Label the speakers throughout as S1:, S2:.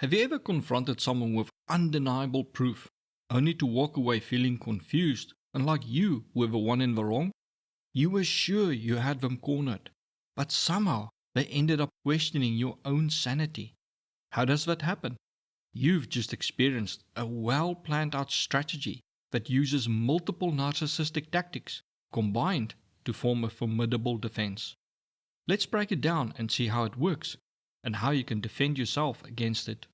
S1: Have you ever confronted someone with undeniable proof, only to walk away feeling confused and like you were the one in the wrong? You were sure you had them cornered, but somehow they ended up questioning your own sanity. How does that happen? You've just experienced a well planned out strategy that uses multiple narcissistic tactics combined to form a formidable defense. Let's break it down and see how it works and how you can defend yourself against it.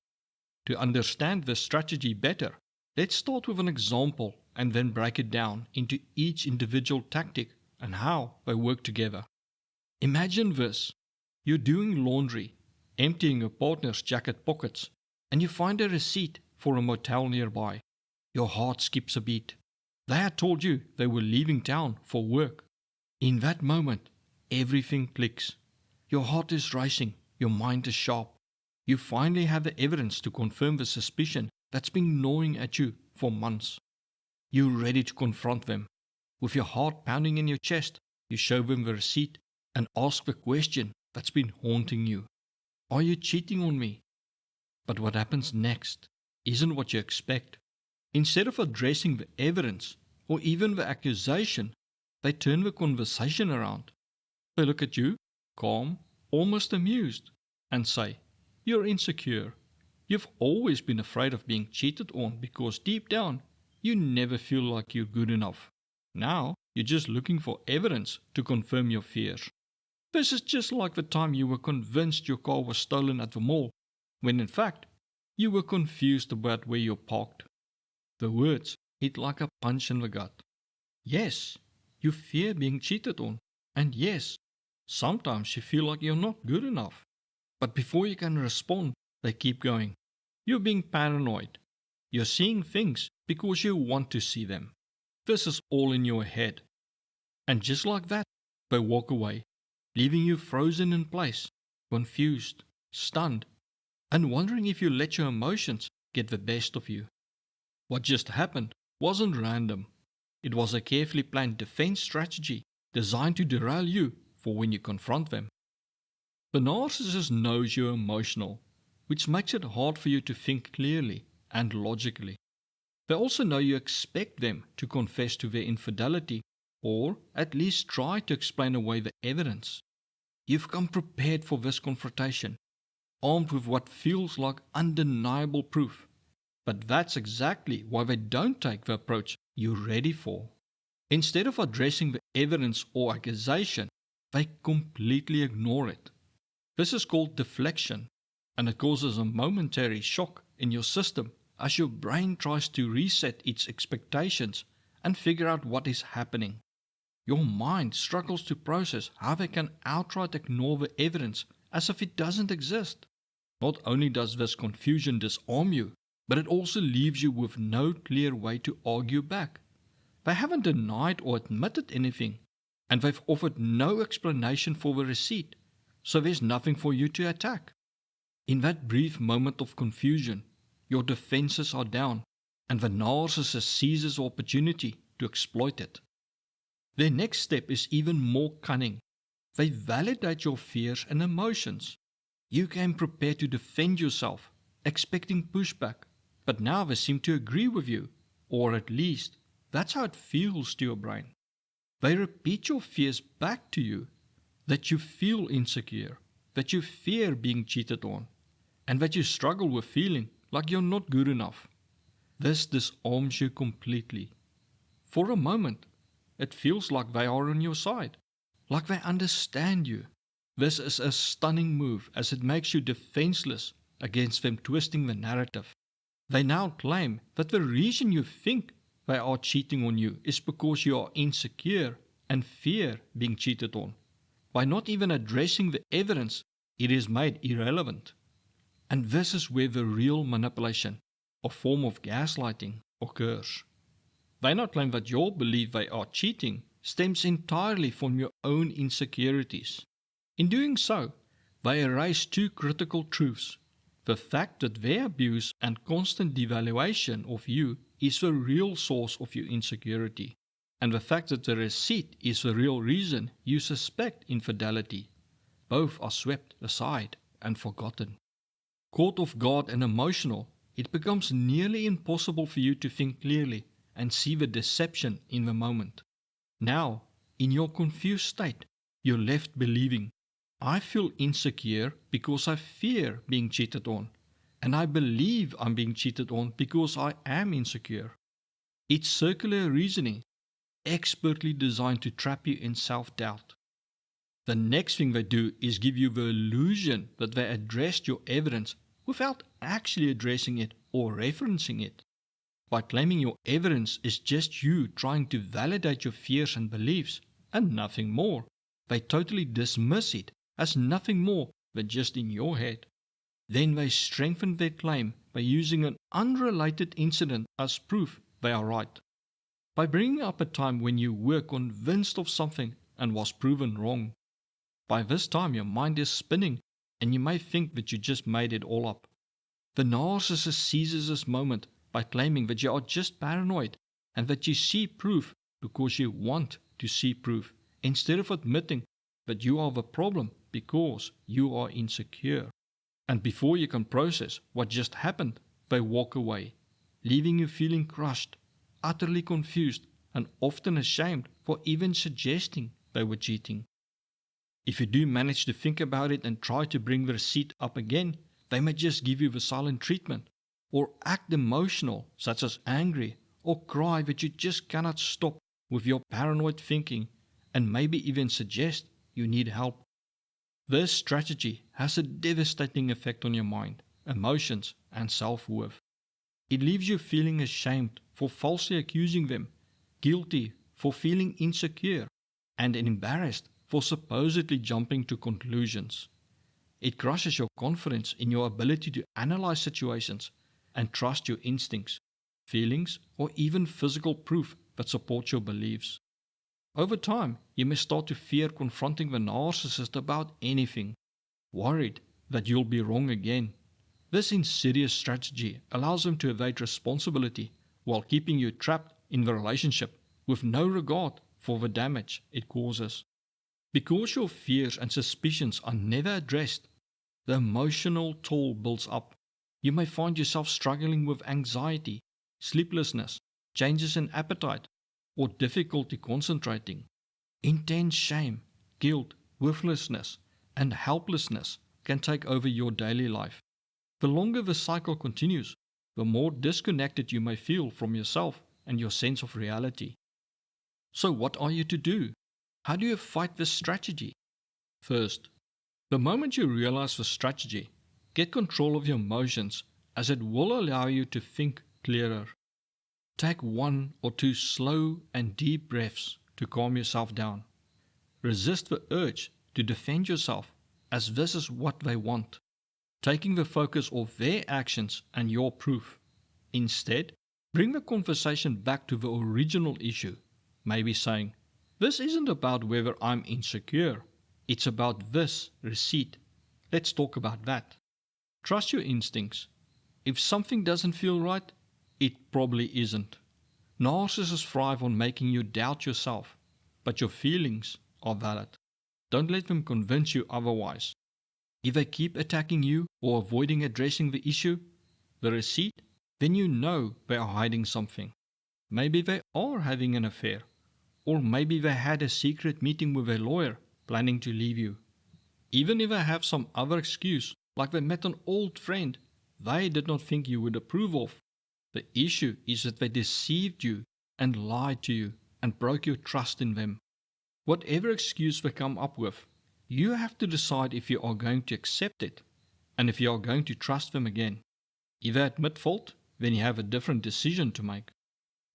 S1: To understand this strategy better, let's start with an example and then break it down into each individual tactic and how they work together. Imagine this. You're doing laundry, emptying your partner's jacket pockets, and you find a receipt for a motel nearby. Your heart skips a beat. They had told you they were leaving town for work. In that moment, everything clicks. Your heart is racing, your mind is sharp. You finally have the evidence to confirm the suspicion that's been gnawing at you for months. You're ready to confront them. With your heart pounding in your chest, you show them the receipt and ask the question that's been haunting you. Are you cheating on me? But what happens next isn't what you expect. Instead of addressing the evidence or even the accusation, they turn the conversation around. They look at you, calm, almost amused, and say, "You're insecure. You've always been afraid of being cheated on because deep down, you never feel like you're good enough. Now, you're just looking for evidence to confirm your fears. This is just like the time you were convinced your car was stolen at the mall, when in fact, you were confused about where you parked." The words hit like a punch in the gut. Yes, you fear being cheated on, and yes, sometimes you feel like you're not good enough. But before you can respond, they keep going. You're being paranoid. You're seeing things because you want to see them. This is all in your head. And just like that, they walk away, leaving you frozen in place, confused, stunned, and wondering if you let your emotions get the best of you. What just happened wasn't random. It was a carefully planned defense strategy designed to derail you for when you confront them. The narcissist knows you're emotional, which makes it hard for you to think clearly and logically. They also know you expect them to confess to their infidelity or at least try to explain away the evidence. You've come prepared for this confrontation, armed with what feels like undeniable proof. But that's exactly why they don't take the approach you're ready for. Instead of addressing the evidence or accusation, they completely ignore it. This is called deflection, and it causes a momentary shock in your system as your brain tries to reset its expectations and figure out what is happening. Your mind struggles to process how they can outright ignore the evidence as if it doesn't exist. Not only does this confusion disarm you, but it also leaves you with no clear way to argue back. They haven't denied or admitted anything, and they've offered no explanation for the receipt, so there's nothing for you to attack. In that brief moment of confusion, your defenses are down, and the narcissist seizes the opportunity to exploit it. Their next step is even more cunning. They validate your fears and emotions. You came prepared to defend yourself, expecting pushback, but now they seem to agree with you, or at least that's how it feels to your brain. They repeat your fears back to you, that you feel insecure, that you fear being cheated on, and that you struggle with feeling like you're not good enough. This disarms you completely. For a moment, it feels like they are on your side, like they understand you. This is a stunning move as it makes you defenseless against them twisting the narrative. They now claim that the reason you think they are cheating on you is because you are insecure and fear being cheated on. By not even addressing the evidence, it is made irrelevant. And this is where the real manipulation, a form of gaslighting, occurs. They now claim that your belief they are cheating stems entirely from your own insecurities. In doing so, they erase two critical truths. The fact that their abuse and constant devaluation of you is the real source of your insecurity, and the fact that the receipt is the real reason you suspect infidelity. Both are swept aside and forgotten. Caught off guard and emotional, it becomes nearly impossible for you to think clearly and see the deception in the moment. Now, in your confused state, you're left believing, I feel insecure because I fear being cheated on, and I believe I'm being cheated on because I am insecure. It's circular reasoning, expertly designed to trap you in self-doubt. The next thing they do is give you the illusion that they addressed your evidence without actually addressing it or referencing it. By claiming your evidence is just you trying to validate your fears and beliefs, and nothing more, they totally dismiss it as nothing more than just in your head. Then they strengthen their claim by using an unrelated incident as proof they are right. By bringing up a time when you were convinced of something and was proven wrong. By this time your mind is spinning and you may think that you just made it all up. The narcissist seizes this moment by claiming that you are just paranoid and that you see proof because you want to see proof, instead of admitting that you are the problem because you are insecure. And before you can process what just happened, they walk away, leaving you feeling crushed, utterly confused, and often ashamed for even suggesting they were cheating. If you do manage to think about it and try to bring the receipt up again, they may just give you the silent treatment, or act emotional, such as angry, or cry that you just cannot stop with your paranoid thinking, and maybe even suggest you need help. This strategy has a devastating effect on your mind, emotions, and self-worth. It leaves you feeling ashamed for falsely accusing them, guilty for feeling insecure, and embarrassed for supposedly jumping to conclusions. It crushes your confidence in your ability to analyze situations and trust your instincts, feelings, or even physical proof that supports your beliefs. Over time, you may start to fear confronting the narcissist about anything, worried that you'll be wrong again. This insidious strategy allows them to evade responsibility while keeping you trapped in the relationship with no regard for the damage it causes. Because your fears and suspicions are never addressed, the emotional toll builds up. You may find yourself struggling with anxiety, sleeplessness, changes in appetite, or difficulty concentrating. Intense shame, guilt, worthlessness, and helplessness can take over your daily life. The longer the cycle continues, the more disconnected you may feel from yourself and your sense of reality. So what are you to do? How do you fight this strategy? First, the moment you realize the strategy, get control of your emotions, as it will allow you to think clearer. Take 1 or 2 slow and deep breaths to calm yourself down. Resist the urge to defend yourself, as this is what they want, taking the focus off their actions and your proof. Instead, bring the conversation back to the original issue, maybe saying, this isn't about whether I'm insecure, it's about this receipt. Let's talk about that. Trust your instincts. If something doesn't feel right, it probably isn't. Narcissists thrive on making you doubt yourself, but your feelings are valid. Don't let them convince you otherwise. If they keep attacking you or avoiding addressing the issue, the receipt, then you know they are hiding something. Maybe they are having an affair, or maybe they had a secret meeting with a lawyer planning to leave you. Even if they have some other excuse, like they met an old friend they did not think you would approve of, the issue is that they deceived you and lied to you and broke your trust in them. Whatever excuse they come up with, you have to decide if you are going to accept it and if you are going to trust them again. If they admit fault, then you have a different decision to make.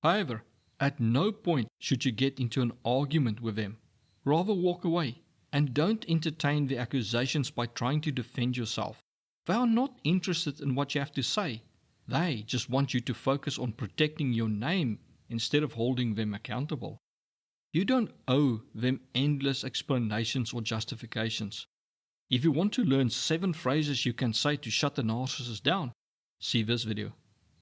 S1: However, at no point should you get into an argument with them. Rather walk away and don't entertain the accusations by trying to defend yourself. They are not interested in what you have to say. They just want you to focus on protecting your name instead of holding them accountable. You don't owe them endless explanations or justifications. If you want to learn 7 phrases you can say to shut the narcissist down, see this video.